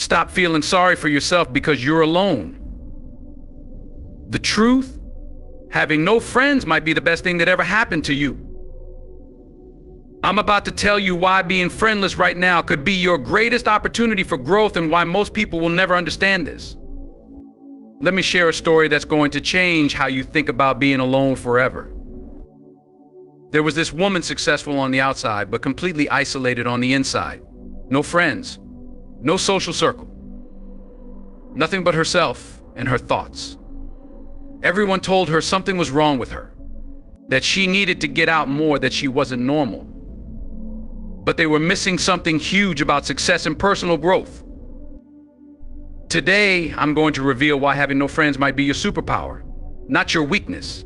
Stop feeling sorry for yourself because you're alone. The truth, having no friends might be the best thing that ever happened to you. I'm about to tell you why being friendless right now could be your greatest opportunity for growth and why most people will never understand this. Let me share a story that's going to change how you think about being alone forever. There was this woman successful on the outside, but completely isolated on the inside. No friends, no social circle, nothing but herself and her thoughts. Everyone told her something was wrong with her, that she needed to get out more, that she wasn't normal. But they were missing something huge about success and personal growth. Today, I'm going to reveal why having no friends might be your superpower, not your weakness.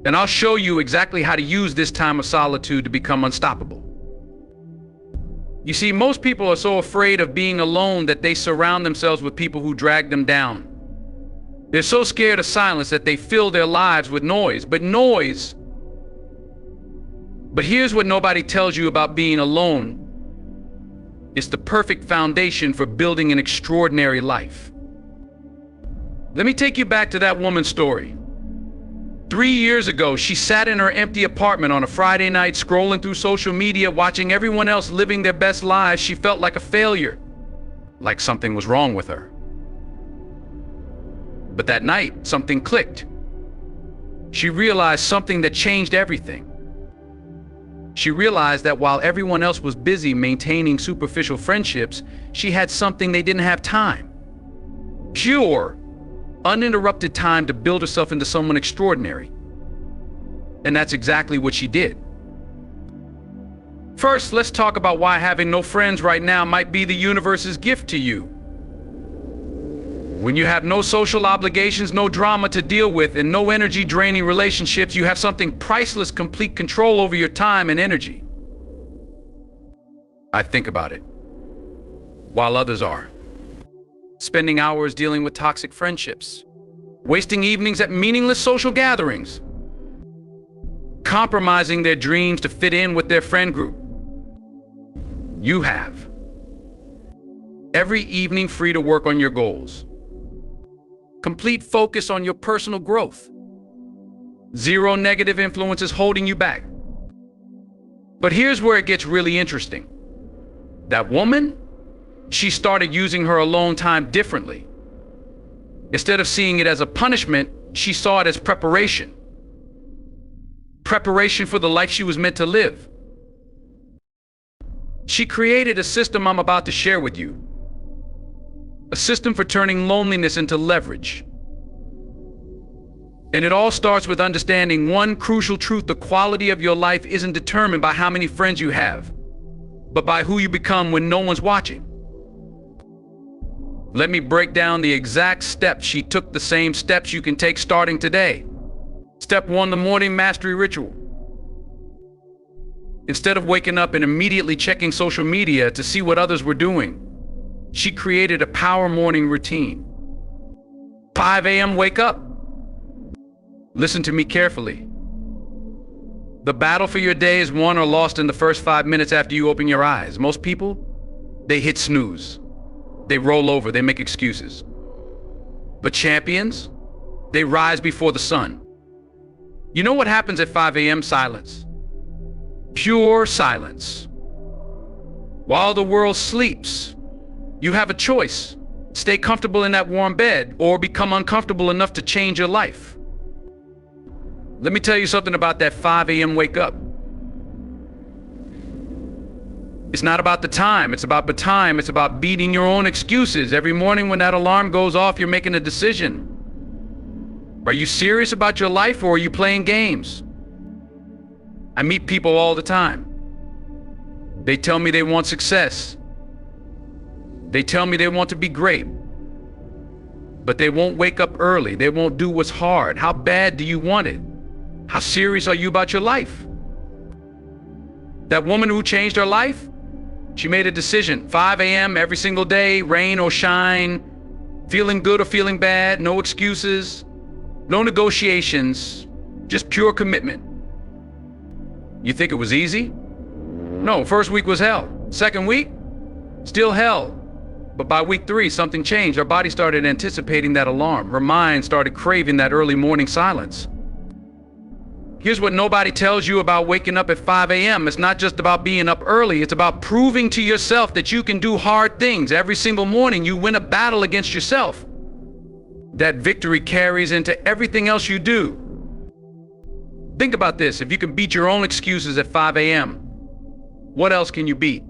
And I'll show you exactly how to use this time of solitude to become unstoppable. You see, most people are so afraid of being alone that they surround themselves with people who drag them down. They're so scared of silence that they fill their lives with noise. But here's what nobody tells you about being alone. It's the perfect foundation for building an extraordinary life. Let me take you back to that woman's story. 3 years ago, she sat in her empty apartment on a Friday night, scrolling through social media, watching everyone else living their best lives. She felt like a failure, like something was wrong with her. But that night, something clicked. She realized something that changed everything. She realized that while everyone else was busy maintaining superficial friendships, she had something they didn't have time. Pure, uninterrupted time to build herself into someone extraordinary. And that's exactly what she did. First, let's talk about why having no friends right now might be the universe's gift to you. When you have no social obligations, no drama to deal with, and no energy-draining relationships, you have something priceless: complete control over your time and energy. I think about it. While others are spending hours dealing with toxic friendships, wasting evenings at meaningless social gatherings, compromising their dreams to fit in with their friend group, you have every evening free to work on your goals. Complete focus on your personal growth. Zero negative influences holding you back. But here's where it gets really interesting. That woman, she started using her alone time differently. Instead of seeing it as a punishment, she saw it as preparation. Preparation for the life she was meant to live. She created a system I'm about to share with you. A system for turning loneliness into leverage. And it all starts with understanding one crucial truth: the quality of your life isn't determined by how many friends you have, but by who you become when no one's watching. Let me break down the exact steps she took, the same steps you can take starting today. Step 1, the morning mastery ritual. Instead of waking up and immediately checking social media to see what others were doing, she created a power morning routine. 5 a.m. wake up. Listen to me carefully. The battle for your day is won or lost in the first 5 minutes after you open your eyes. Most people, they hit snooze. They roll over, they make excuses. But champions, they rise before the sun. You know what happens at 5 a.m.? Silence. Pure silence. While the world sleeps, you have a choice: stay comfortable in that warm bed or become uncomfortable enough to change your life. Let me tell you something about that 5 a.m. wake up. It's not about the time, it's about the time. It's about beating your own excuses. Every morning when that alarm goes off, you're making a decision. Are you serious about your life, or are you playing games? I meet people all the time. They tell me they want success. They tell me they want to be great. But they won't wake up early. They won't do what's hard. How bad do you want it? How serious are you about your life? That woman who changed her life, she made a decision. 5 a.m. every single day, rain or shine, feeling good or feeling bad, no excuses, no negotiations, just pure commitment. You think it was easy? No, first week was hell. Second week, still hell. But by week 3, something changed. Her body started anticipating that alarm. Her mind started craving that early morning silence. Here's what nobody tells you about waking up at 5 a.m. It's not just about being up early. It's about proving to yourself that you can do hard things. Every single morning, you win a battle against yourself. That victory carries into everything else you do. Think about this. If you can beat your own excuses at 5 a.m., what else can you beat?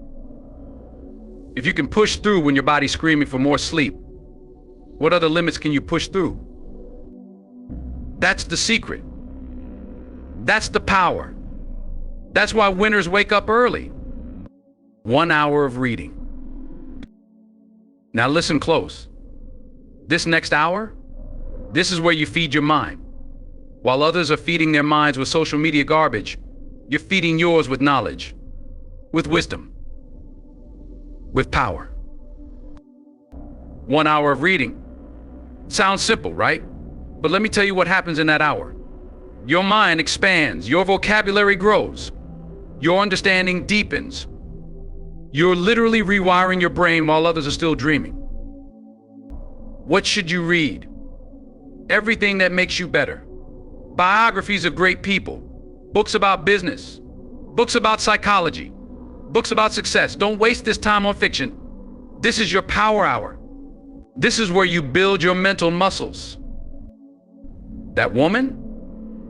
If you can push through when your body's screaming for more sleep, what other limits can you push through? That's the secret. That's the power. That's why winners wake up early. 1 hour of reading. Now listen close. This next hour, this is where you feed your mind. While others are feeding their minds with social media garbage, you're feeding yours with knowledge, with wisdom, with power. 1 hour of reading. Sounds simple, right? But let me tell you what happens in that hour. Your mind expands, your vocabulary grows, your understanding deepens. You're literally rewiring your brain while others are still dreaming. What should you read? Everything that makes you better. Biographies of great people, books about business, books about psychology, books about success. Don't waste this time on fiction. This is your power hour. This is where you build your mental muscles. That woman?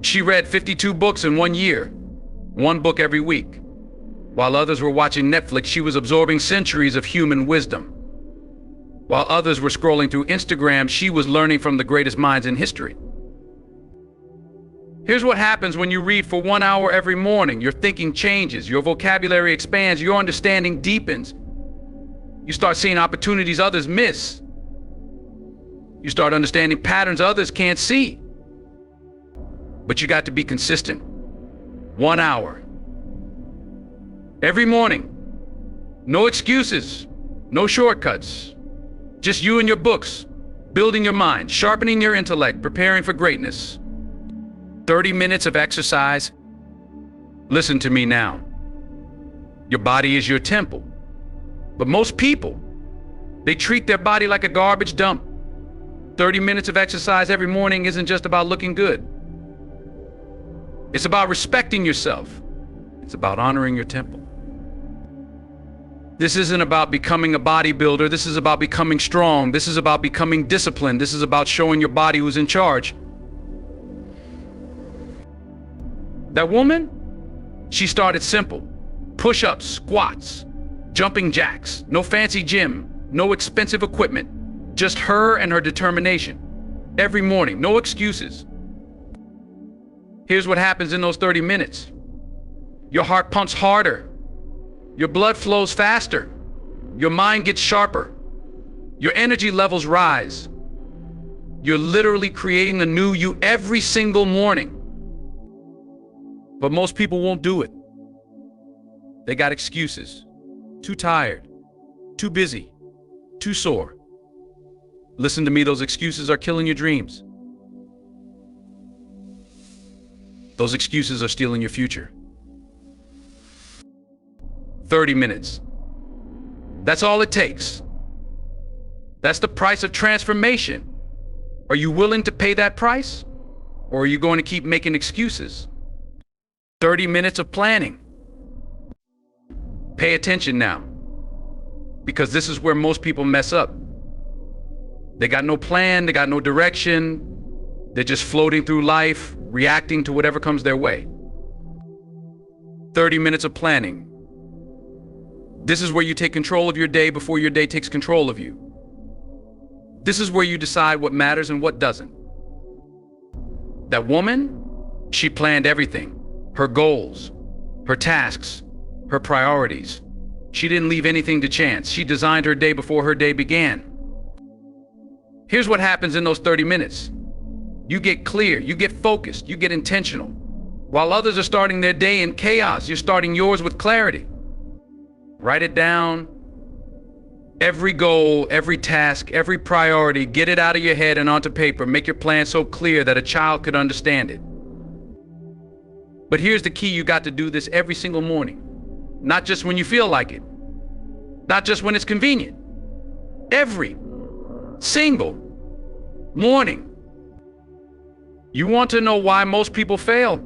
She read 52 books in 1 year, 1 book every week. While others were watching Netflix, she was absorbing centuries of human wisdom. While others were scrolling through Instagram, she was learning from the greatest minds in history. Here's what happens when you read for 1 hour every morning. Your thinking changes, your vocabulary expands, your understanding deepens. You start seeing opportunities others miss. You start understanding patterns others can't see. But you got to be consistent. 1 hour. Every morning. No excuses, no shortcuts. Just you and your books, building your mind, sharpening your intellect, preparing for greatness. 30 minutes of exercise. Listen to me now. Your body is your temple. But most people, they treat their body like a garbage dump. 30 minutes of exercise every morning isn't just about looking good. It's about respecting yourself. It's about honoring your temple. This isn't about becoming a bodybuilder. This is about becoming strong. This is about becoming disciplined. This is about showing your body who's in charge. That woman, she started simple. Push-ups, squats, jumping jacks. No fancy gym, no expensive equipment. Just her and her determination. Every morning, no excuses. Here's what happens in those 30 minutes. Your heart pumps harder. Your blood flows faster. Your mind gets sharper. Your energy levels rise. You're literally creating a new you every single morning. But most people won't do it. They got excuses. Too tired. Too busy. Too sore. Listen to me, those excuses are killing your dreams. Those excuses are stealing your future. 30 minutes. That's all it takes. That's the price of transformation. Are you willing to pay that price? Or are you going to keep making excuses? 30 minutes of planning. Pay attention now, because this is where most people mess up. They got no plan, they got no direction. They're just floating through life, reacting to whatever comes their way. 30 minutes of planning. This is where you take control of your day before your day takes control of you. This is where you decide what matters and what doesn't. That woman, she planned everything. Her goals, her tasks, her priorities. She didn't leave anything to chance. She designed her day before her day began. Here's what happens in those 30 minutes. You get clear, you get focused, you get intentional. While others are starting their day in chaos, you're starting yours with clarity. Write it down. Every goal, every task, every priority, get it out of your head and onto paper. Make your plan so clear that a child could understand it. But here's the key, you got to do this every single morning. Not just when you feel like it. Not just when it's convenient. Every single morning. You want to know why most people fail?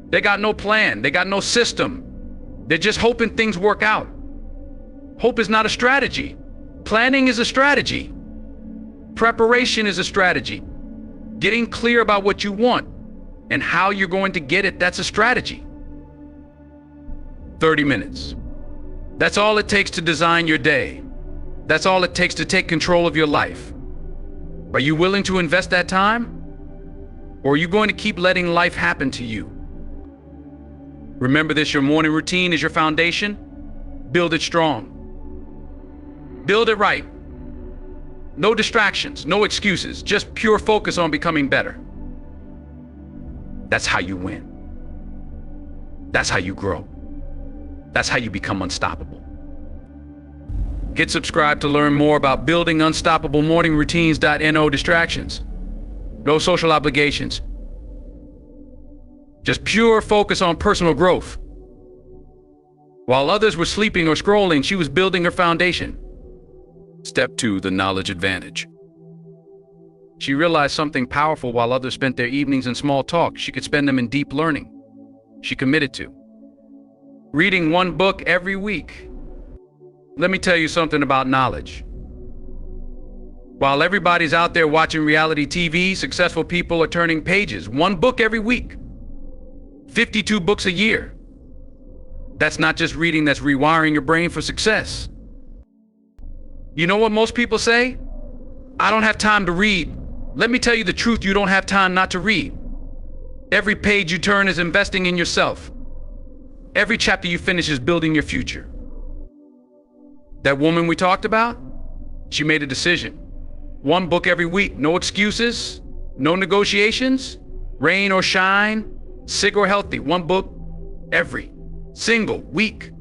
They got no plan. They got no system. They're just hoping things work out. Hope is not a strategy. Planning is a strategy. Preparation is a strategy. Getting clear about what you want and how you're going to get it, that's a strategy. 30 minutes. That's all it takes to design your day. That's all it takes to take control of your life. Are you willing to invest that time? Or are you going to keep letting life happen to you? Remember this, your morning routine is your foundation. Build it strong. Build it right. No distractions, no excuses, just pure focus on becoming better. That's how you win. That's how you grow. That's how you become unstoppable. Get subscribed to learn more about building unstoppable morning routines. No distractions, no social obligations. Just pure focus on personal growth. While others were sleeping or scrolling, she was building her foundation. Step 2, the knowledge advantage. She realized something powerful. While others spent their evenings in small talk, she could spend them in deep learning. She committed to reading one book every week. Let me tell you something about knowledge. While everybody's out there watching reality TV, successful people are turning pages. One book every week. 52 books a year. That's not just reading, that's rewiring your brain for success. You know what most people say? I don't have time to read. Let me tell you the truth, you don't have time not to read. Every page you turn is investing in yourself. Every chapter you finish is building your future. That woman we talked about, she made a decision. One book every week, no excuses, no negotiations, rain or shine, sick or healthy, one book every single week.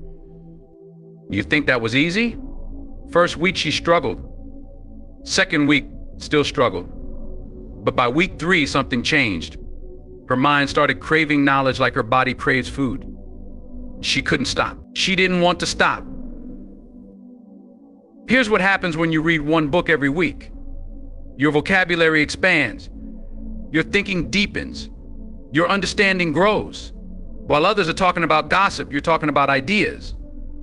You think that was easy? First week she struggled. Second week, still struggled. But by week 3, something changed. Her mind started craving knowledge like her body craves food. She couldn't stop. She didn't want to stop. Here's what happens when you read one book every week. Your vocabulary expands. Your thinking deepens. Your understanding grows. While others are talking about gossip, you're talking about ideas.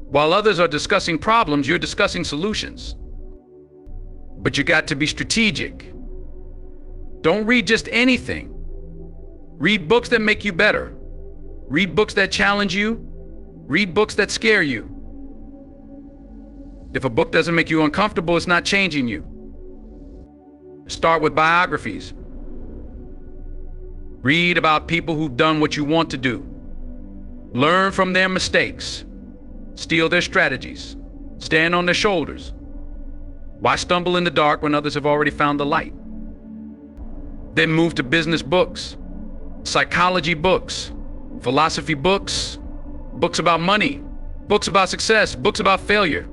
While others are discussing problems, you're discussing solutions. But you got to be strategic. Don't read just anything. Read books that make you better. Read books that challenge you. Read books that scare you. If a book doesn't make you uncomfortable, it's not changing you. Start with biographies. Read about people who've done what you want to do. Learn from their mistakes. Steal their strategies. Stand on their shoulders. Why stumble in the dark when others have already found the light? Then move to business books, psychology books, philosophy books, books about money, books about success, books about failure.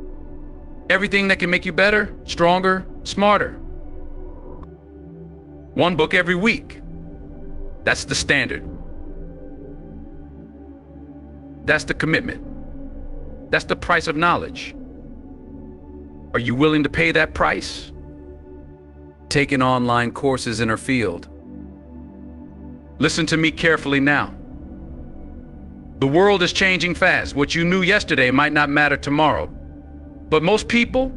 Everything that can make you better, stronger, smarter. One book every week. That's the standard. That's the commitment. That's the price of knowledge. Are you willing to pay that price? Taking online courses in her field. Listen to me carefully now. The world is changing fast. What you knew yesterday might not matter tomorrow. But most people,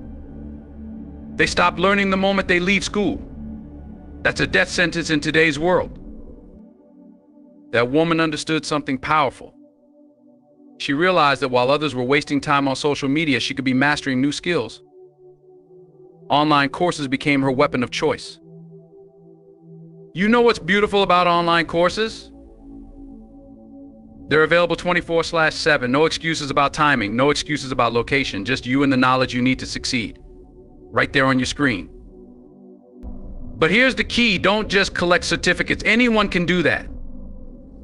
they stop learning the moment they leave school. That's a death sentence in today's world. That woman understood something powerful. She realized that while others were wasting time on social media, she could be mastering new skills. Online courses became her weapon of choice. You know what's beautiful about online courses? They're available 24/7. No excuses about timing, no excuses about location, just you and the knowledge you need to succeed. Right there on your screen. But here's the key, don't just collect certificates. Anyone can do that.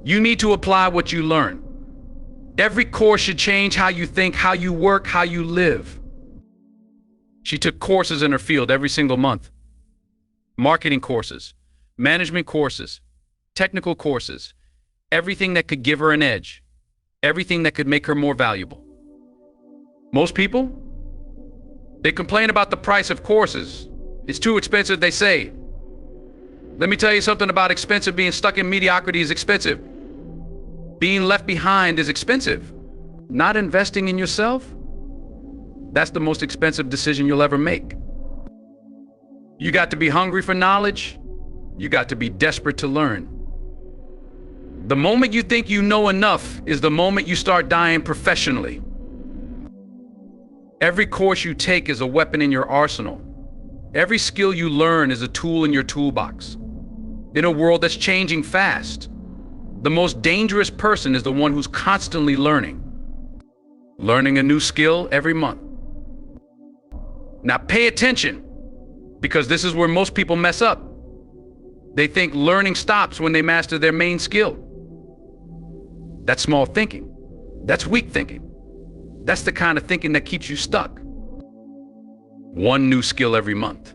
You need to apply what you learn. Every course should change how you think, how you work, how you live. She took courses in her field every single month. Marketing courses, management courses, technical courses, everything that could give her an edge, everything that could make her more valuable. Most people, They complain about the price of courses. It's too expensive, they say. Let me tell you something about expensive. Being stuck in mediocrity is expensive. Being left behind is expensive. Not investing in yourself, that's the most expensive decision you'll ever make. You got to be hungry for knowledge. You got to be desperate to learn. The moment you think you know enough is the moment you start dying professionally. Every course you take is a weapon in your arsenal. Every skill you learn is a tool in your toolbox. In a world that's changing fast, the most dangerous person is the one who's constantly learning. Learning a new skill every month. Now pay attention, because this is where most people mess up. They think learning stops when they master their main skill. That's small thinking. That's weak thinking. That's the kind of thinking that keeps you stuck. One new skill every month.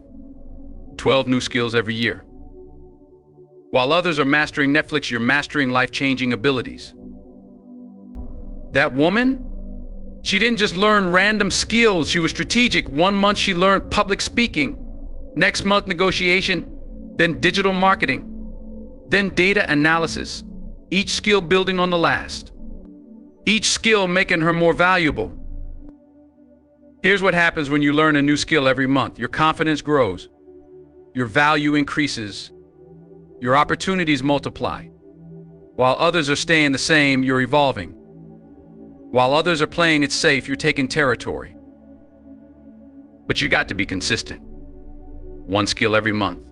12 new skills every year. While others are mastering Netflix, you're mastering life-changing abilities. That woman, she didn't just learn random skills, she was strategic. 1 month she learned public speaking, next month negotiation, then digital marketing, then data analysis, each skill building on the last. Each skill making her more valuable. Here's what happens when you learn a new skill every month. Your confidence grows, your value increases, your opportunities multiply. While others are staying the same, you're evolving. While others are playing it safe, you're taking territory. But you got to be consistent. 1 skill every month.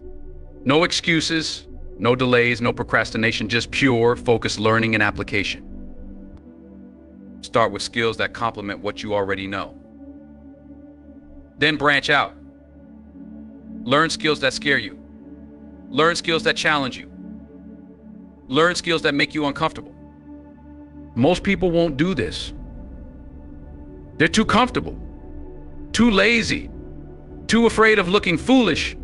No excuses, no delays, no procrastination, just pure, focused learning and application. Start with skills that complement what you already know. Then branch out. Learn skills that scare you. Learn skills that challenge you. Learn skills that make you uncomfortable. Most people won't do this. They're too comfortable, too lazy, too afraid of looking foolish.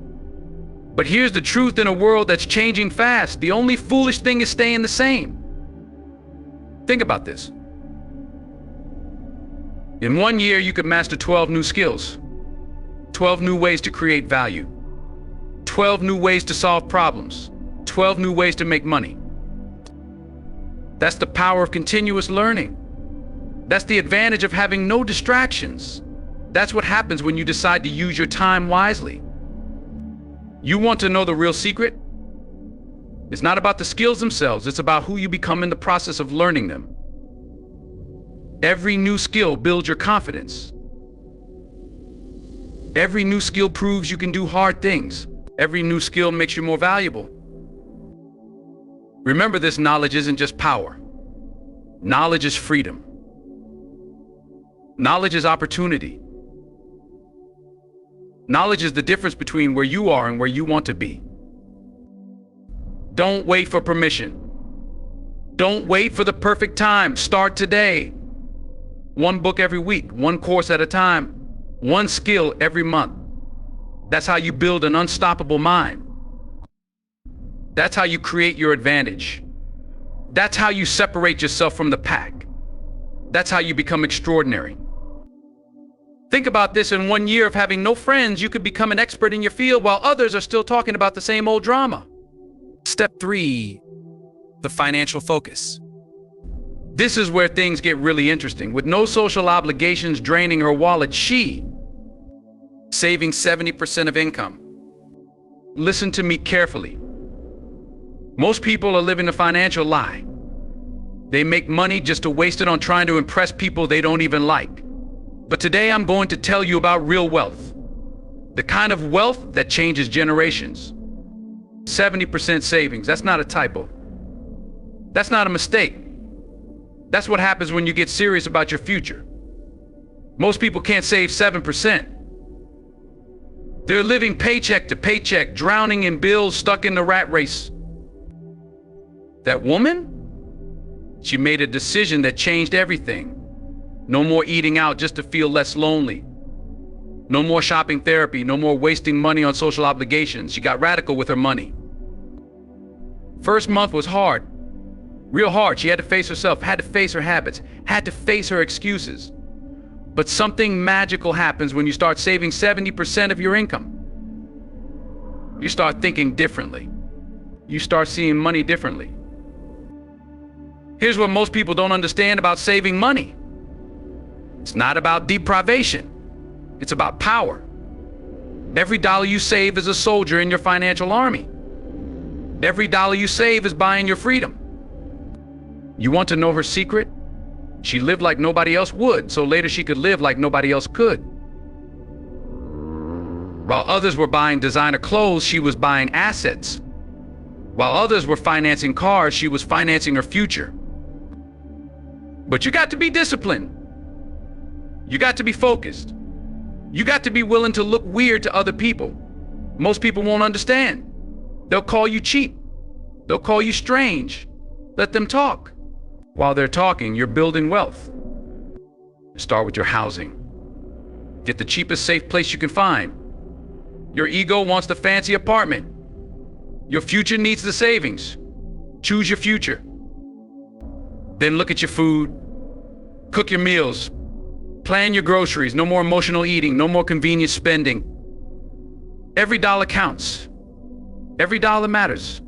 But here's the truth: in a world that's changing fast, the only foolish thing is staying the same. Think about this. In 1 year, you could master 12 new skills, 12 new ways to create value, 12 new ways to solve problems, 12 new ways to make money. That's the power of continuous learning. That's the advantage of having no distractions. That's what happens when you decide to use your time wisely. You want to know the real secret? It's not about the skills themselves, it's about who you become in the process of learning them. Every new skill builds your confidence. Every new skill proves you can do hard things. Every new skill makes you more valuable. Remember, this knowledge isn't just power. Knowledge is freedom. Knowledge is opportunity. Knowledge is the difference between where you are and where you want to be. Don't wait for permission. Don't wait for the perfect time. Start today. 1 book every week, 1 course at a time, 1 skill every month. That's how you build an unstoppable mind. That's how you create your advantage. That's how you separate yourself from the pack. That's how you become extraordinary. Think about this: in 1 year of having no friends, you could become an expert in your field while others are still talking about the same old drama. Step 3, the financial focus. This is where things get really interesting. With no social obligations draining her wallet, she saving 70% of income. Listen to me carefully. Most people are living a financial lie. They make money just to waste it on trying to impress people they don't even like. But today I'm going to tell you about real wealth. The kind of wealth that changes generations. 70% savings, that's not a typo. That's not a mistake. That's what happens when you get serious about your future. Most people can't save 7%. They're living paycheck to paycheck, drowning in bills, stuck in the rat race. That woman, she made a decision that changed everything. No more eating out just to feel less lonely. No more shopping therapy, no more wasting money on social obligations. She got radical with her money. First month was hard, real hard. She had to face herself, had to face her habits, had to face her excuses. But something magical happens when you start saving 70% of your income. You start thinking differently. You start seeing money differently. Here's what most people don't understand about saving money. It's not about deprivation. It's about power. Every dollar you save is a soldier in your financial army. Every dollar you save is buying your freedom. You want to know her secret? She lived like nobody else would, so later she could live like nobody else could. While others were buying designer clothes, she was buying assets. While others were financing cars, she was financing her future. But you got to be disciplined. You got to be focused. You got to be willing to look weird to other people. Most people won't understand. They'll call you cheap. They'll call you strange. Let them talk. While they're talking, you're building wealth. Start with your housing. Get the cheapest safe place you can find. Your ego wants the fancy apartment. Your future needs the savings. Choose your future. Then look at your food. Cook your meals. Plan your groceries. No more emotional eating. No more convenience spending. Every dollar counts. Every dollar matters.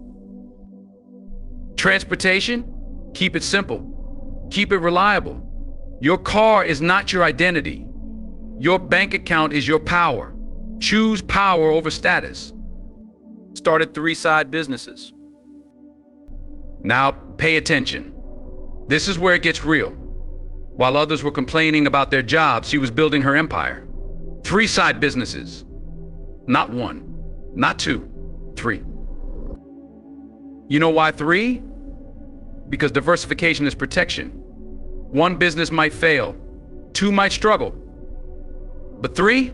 Transportation, keep it simple. Keep it reliable. Your car is not your identity. Your bank account is your power. Choose power over status. Started 3 side businesses. Now pay attention. This is where it gets real. While others were complaining about their jobs, she was building her empire. 3 side businesses. Not 1, not 2, 3. You know why 3? Because diversification is protection. 1 business might fail, 2 might struggle. But 3,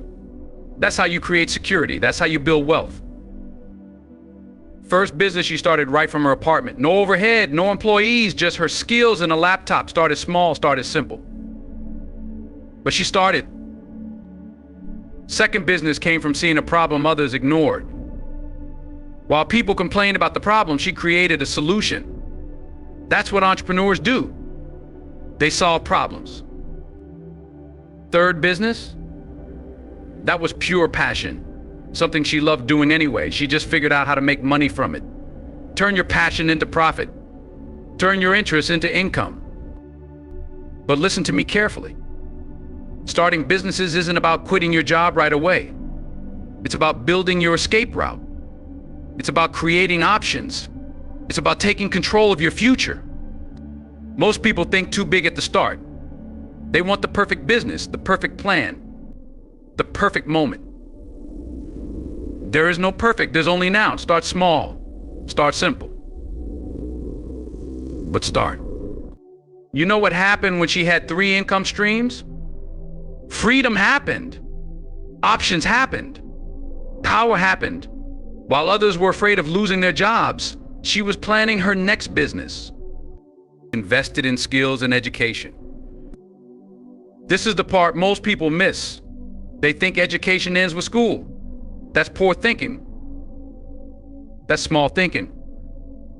that's how you create security. That's how you build wealth. First business she started right from her apartment. No overhead, no employees, just her skills and a laptop. Started small, started simple. But she started. Second business came from seeing a problem others ignored. While people complained about the problem, she created a solution. That's what entrepreneurs do. They solve problems. Third business, that was pure passion. Something she loved doing anyway. She just figured out how to make money from it. Turn your passion into profit. Turn your interest into income. But listen to me carefully. Starting businesses isn't about quitting your job right away. It's about building your escape route. It's about creating options. It's about taking control of your future. Most people think too big at the start. They want the perfect business, the perfect plan, the perfect moment. There is no perfect, there's only now. Start small, start simple. But start. You know what happened when she had 3 income streams? Freedom happened. Options happened. Power happened. While others were afraid of losing their jobs, she was planning her next business. Invested in skills and education. This is the part most people miss. They think education ends with school. That's poor thinking. That's small thinking.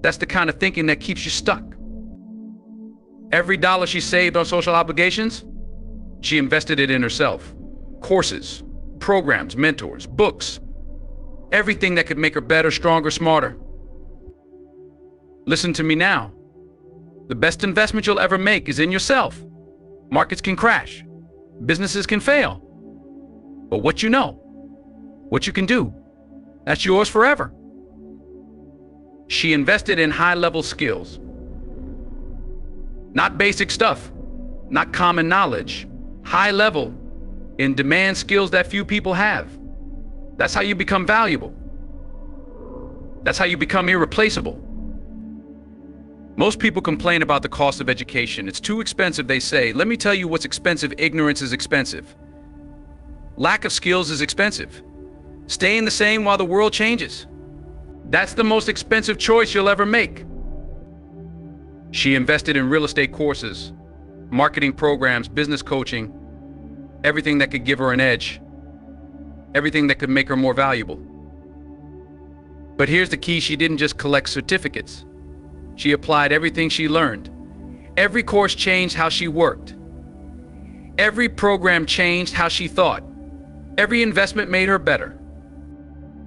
That's the kind of thinking that keeps you stuck. Every dollar she saved on social obligations, she invested it in herself. Courses, programs, mentors, books, everything that could make her better, stronger, smarter. Listen to me now. The best investment you'll ever make is in yourself. Markets can crash. Businesses can fail. But what you know, what you can do, that's yours forever. She invested in high-level skills. Not basic stuff, not common knowledge. High-level, in-demand skills that few people have. That's how you become valuable. That's how you become irreplaceable. Most people complain about the cost of education. It's too expensive, they say. Let me tell you what's expensive. Ignorance is expensive. Lack of skills is expensive. Staying the same while the world changes. That's the most expensive choice you'll ever make. She invested in real estate courses, marketing programs, business coaching, everything that could give her an edge, everything that could make her more valuable. But here's the key: she didn't just collect certificates. She applied everything she learned. Every course changed how she worked. Every program changed how she thought. Every investment made her better.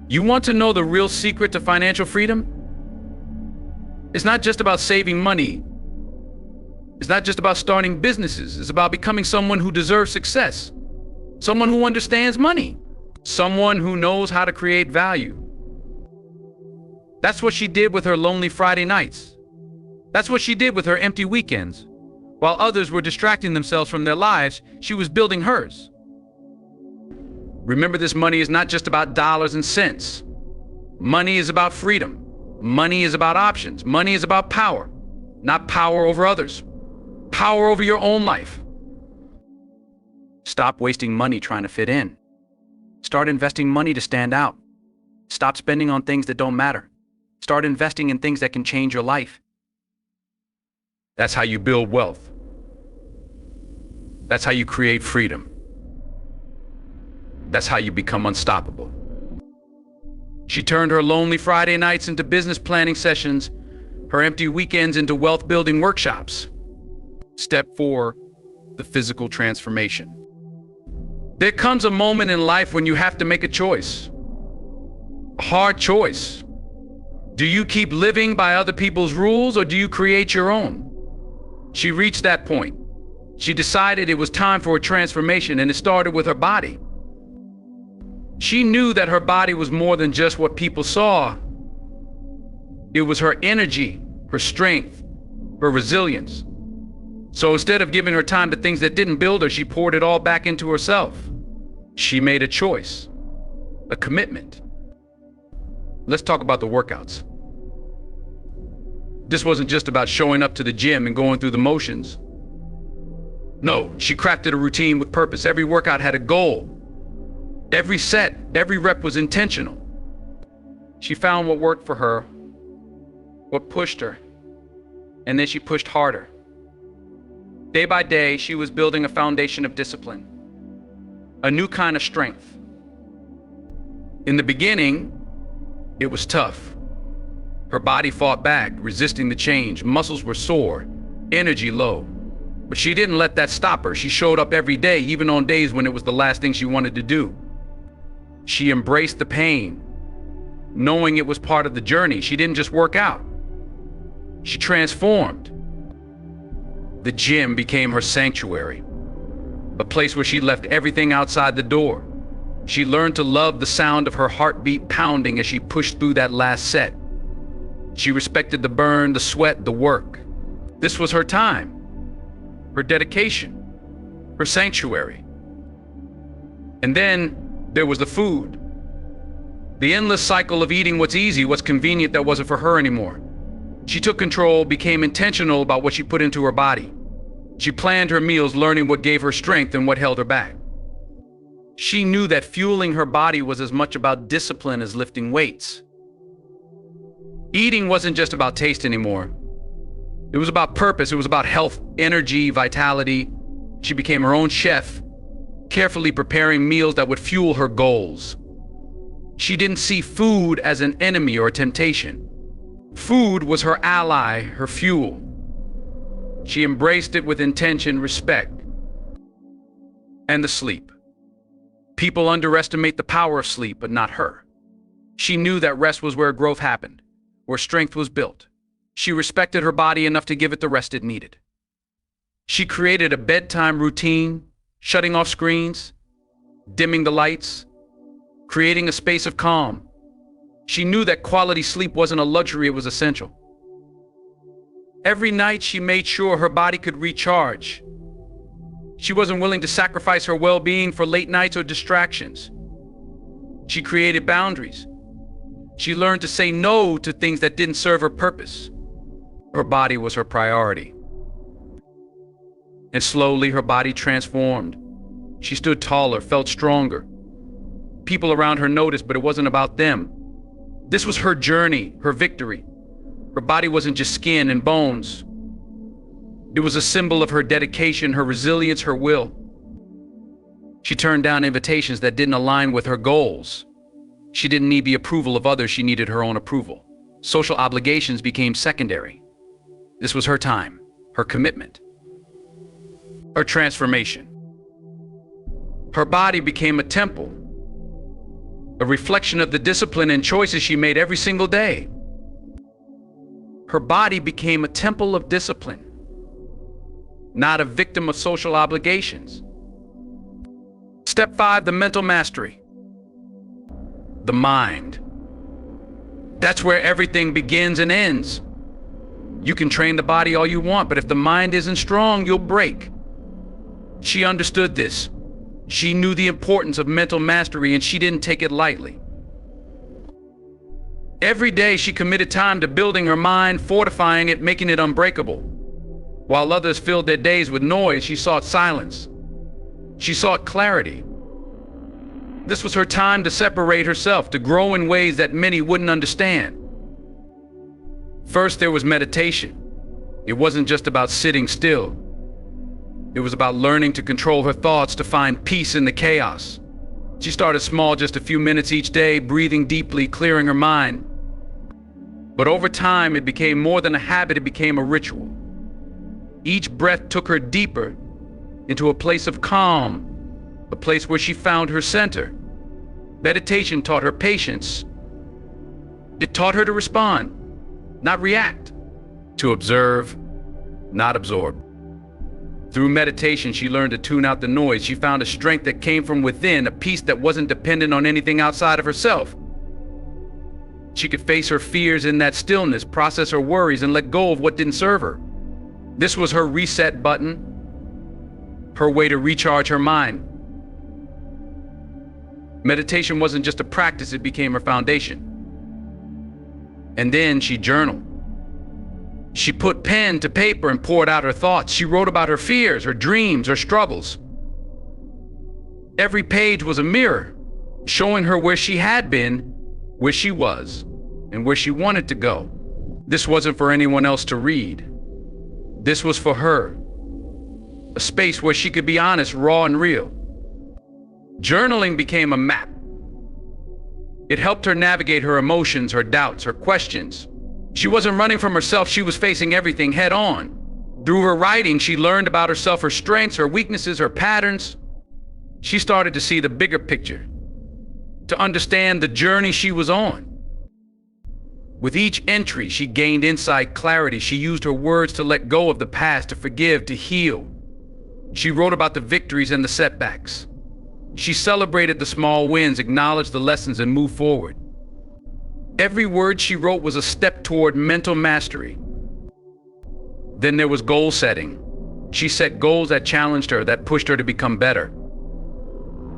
You want to know the real secret to financial freedom? It's not just about saving money. It's not just about starting businesses. It's about becoming someone who deserves success. Someone who understands money. Someone who knows how to create value. That's what she did with her lonely Friday nights. That's what she did with her empty weekends. While others were distracting themselves from their lives, she was building hers. Remember, this money is not just about dollars and cents. Money is about freedom. Money is about options. Money is about power, not power over others. Power over your own life. Stop wasting money trying to fit in. Start investing money to stand out. Stop spending on things that don't matter. Start investing in things that can change your life. That's how you build wealth. That's how you create freedom. That's how you become unstoppable. She turned her lonely Friday nights into business planning sessions, her empty weekends into wealth-building workshops. Step 4, the physical transformation. There comes a moment in life when you have to make a choice. A hard choice. Do you keep living by other people's rules, or do you create your own? She reached that point. She decided it was time for a transformation, and it started with her body. She knew that her body was more than just what people saw. It was her energy, her strength, her resilience. So instead of giving her time to things that didn't build her, she poured it all back into herself. She made a choice, a commitment. Let's talk about the workouts. This wasn't just about showing up to the gym and going through the motions. No, she crafted a routine with purpose. Every workout had a goal. Every set, every rep was intentional. She found what worked for her, what pushed her, and then she pushed harder. Day by day, she was building a foundation of discipline, a new kind of strength. In the beginning, it was tough. Her body fought back, resisting the change. Muscles were sore, energy low. But she didn't let that stop her. She showed up every day, even on days when it was the last thing she wanted to do. She embraced the pain, knowing it was part of the journey. She didn't just work out. She transformed. The gym became her sanctuary, a place where she left everything outside the door. She learned to love the sound of her heartbeat pounding as she pushed through that last set. She respected the burn, the sweat, the work. This was her time, her dedication, her sanctuary. And then there was the food. The endless cycle of eating what's easy, what's convenient that wasn't for her anymore. She took control, became intentional about what she put into her body. She planned her meals, learning what gave her strength and what held her back. She knew that fueling her body was as much about discipline as lifting weights. Eating wasn't just about taste anymore. It was about purpose. It was about health, energy, vitality. She became her own chef, carefully preparing meals that would fuel her goals. She didn't see food as an enemy or a temptation. Food was her ally, her fuel. She embraced it with intention, respect. And the sleep. People underestimate the power of sleep, but not her. She knew that rest was where growth happened, where strength was built. She respected her body enough to give it the rest it needed. She created a bedtime routine, shutting off screens, dimming the lights, creating a space of calm. She knew that quality sleep wasn't a luxury, it was essential. Every night she made sure her body could recharge. She wasn't willing to sacrifice her well-being for late nights or distractions. She created boundaries. She learned to say no to things that didn't serve her purpose. Her body was her priority. And slowly her body transformed. She stood taller, felt stronger. People around her noticed, but it wasn't about them. This was her journey, her victory. Her body wasn't just skin and bones. It was a symbol of her dedication, her resilience, her will. She turned down invitations that didn't align with her goals. She didn't need the approval of others, she needed her own approval. Social obligations became secondary. This was her time, her commitment, her transformation. Her body became a temple, a reflection of the discipline and choices she made every single day. Her body became a temple of discipline, not a victim of social obligations. Step 5, the mental mastery. The mind. That's where everything begins and ends. You can train the body all you want, but if the mind isn't strong, you'll break. She understood this. She knew the importance of mental mastery, and she didn't take it lightly. Every day she committed time to building her mind, fortifying it, making it unbreakable. While others filled their days with noise, she sought silence. She sought clarity. This was her time to separate herself, to grow in ways that many wouldn't understand. First, there was meditation. It wasn't just about sitting still. It was about learning to control her thoughts, to find peace in the chaos. She started small, just a few minutes each day, breathing deeply, clearing her mind. But over time, it became more than a habit, it became a ritual. Each breath took her deeper into a place of calm, a place where she found her center. Meditation taught her patience. It taught her to respond, not react, to observe, not absorb. Through meditation, she learned to tune out the noise. She found a strength that came from within, a peace that wasn't dependent on anything outside of herself. She could face her fears in that stillness, process her worries, and let go of what didn't serve her. This was her reset button, her way to recharge her mind. Meditation wasn't just a practice, it became her foundation. And then she journaled. She put pen to paper and poured out her thoughts. She wrote about her fears, her dreams, her struggles. Every page was a mirror, showing her where she had been, where she was, and where she wanted to go. This wasn't for anyone else to read. This was for her. A space where she could be honest, raw, and real. Journaling became a map. It helped her navigate her emotions, her doubts, her questions. She wasn't running from herself, she was facing everything head on. Through her writing, she learned about herself, her strengths, her weaknesses, her patterns. She started to see the bigger picture, to understand the journey she was on. With each entry, she gained insight, clarity. She used her words to let go of the past, to forgive, to heal. She wrote about the victories and the setbacks. She celebrated the small wins, acknowledged the lessons, and moved forward. Every word she wrote was a step toward mental mastery. Then there was goal setting. She set goals that challenged her, that pushed her to become better.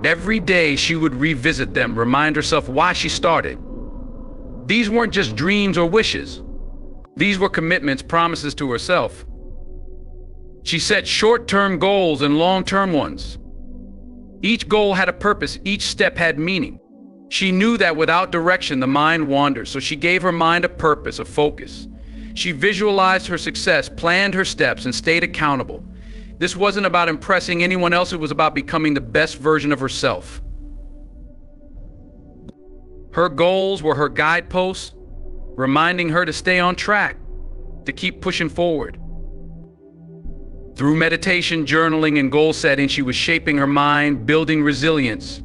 Every day she would revisit them, remind herself why she started. These weren't just dreams or wishes. These were commitments, promises to herself. She set short-term goals and long-term ones. Each goal had a purpose, each step had meaning. She knew that without direction, the mind wanders, so she gave her mind a purpose, a focus. She visualized her success, planned her steps, and stayed accountable. This wasn't about impressing anyone else, it was about becoming the best version of herself. Her goals were her guideposts, reminding her to stay on track, to keep pushing forward. Through meditation, journaling, and goal setting, she was shaping her mind, building resilience.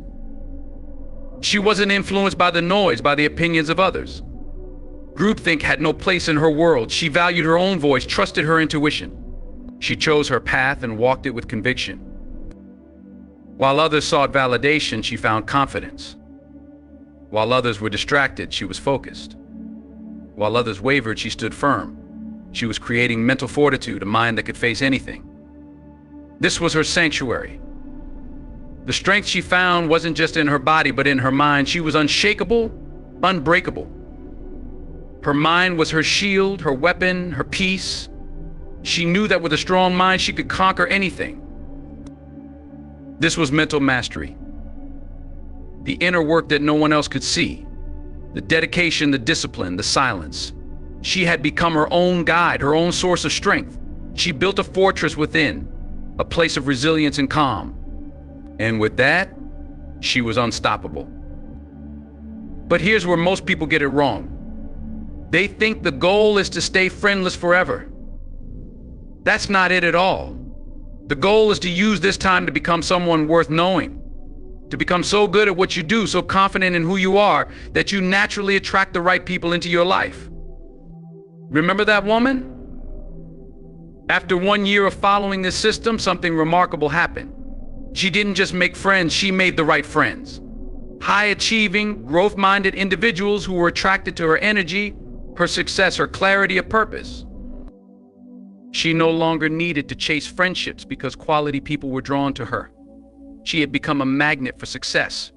She wasn't influenced by the noise, by the opinions of others. Groupthink had no place in her world. She valued her own voice, trusted her intuition. She chose her path and walked it with conviction. While others sought validation, she found confidence. While others were distracted, she was focused. While others wavered, she stood firm. She was creating mental fortitude, a mind that could face anything. This was her sanctuary. The strength she found wasn't just in her body, but in her mind. She was unshakable, unbreakable. Her mind was her shield, her weapon, her peace. She knew that with a strong mind, she could conquer anything. This was mental mastery. The inner work that no one else could see. The dedication, the discipline, the silence. She had become her own guide, her own source of strength. She built a fortress within, a place of resilience and calm. And with that, she was unstoppable. But here's where most people get it wrong. They think the goal is to stay friendless forever. That's not it at all. The goal is to use this time to become someone worth knowing, to become so good at what you do, so confident in who you are, that you naturally attract the right people into your life. Remember that woman? After 1 year of following this system, something remarkable happened. She didn't just make friends, she made the right friends. High-achieving, growth-minded individuals who were attracted to her energy, her success, her clarity of purpose. She no longer needed to chase friendships because quality people were drawn to her. She had become a magnet for success.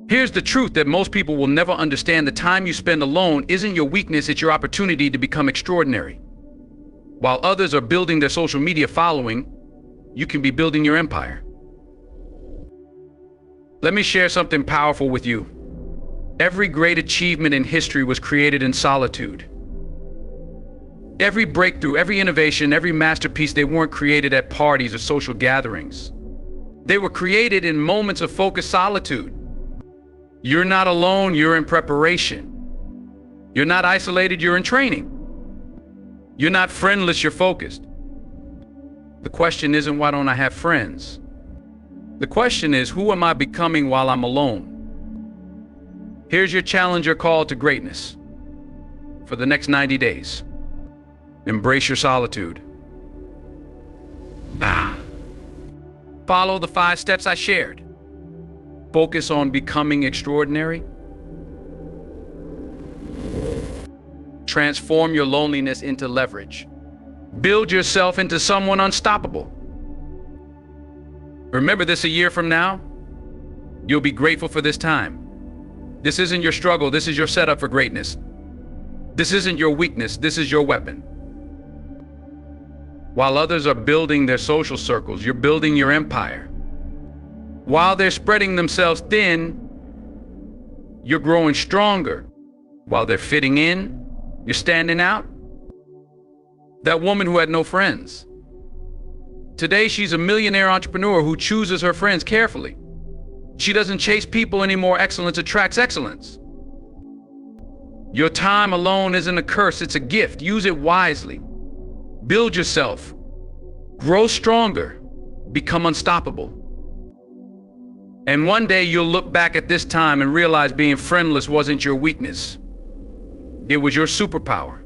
Here's the truth that most people will never understand. The time you spend alone isn't your weakness, it's your opportunity to become extraordinary. While others are building their social media following, you can be building your empire. Let me share something powerful with you. Every great achievement in history was created in solitude. Every breakthrough, every innovation, every masterpiece, they weren't created at parties or social gatherings. They were created in moments of focused solitude. You're not alone, you're in preparation. You're not isolated, you're in training. You're not friendless, you're focused. The question isn't, why don't I have friends? The question is, who am I becoming while I'm alone? Here's your challenge, your call to greatness. For the next 90 days, embrace your solitude. Follow the 5 steps I shared. Focus on becoming extraordinary. Transform your loneliness into leverage. Build yourself into someone unstoppable. Remember this: a year from now, you'll be grateful for this time. This isn't your struggle, this is your setup for greatness. This isn't your weakness, this is your weapon. While others are building their social circles, you're building your empire. While they're spreading themselves thin, you're growing stronger. While they're fitting in, you're standing out. That woman who had no friends. Today, she's a millionaire entrepreneur who chooses her friends carefully. She doesn't chase people anymore. Excellence attracts excellence. Your time alone isn't a curse, it's a gift. Use it wisely. Build yourself. Grow stronger. Become unstoppable. And one day you'll look back at this time and realize being friendless wasn't your weakness. It was your superpower.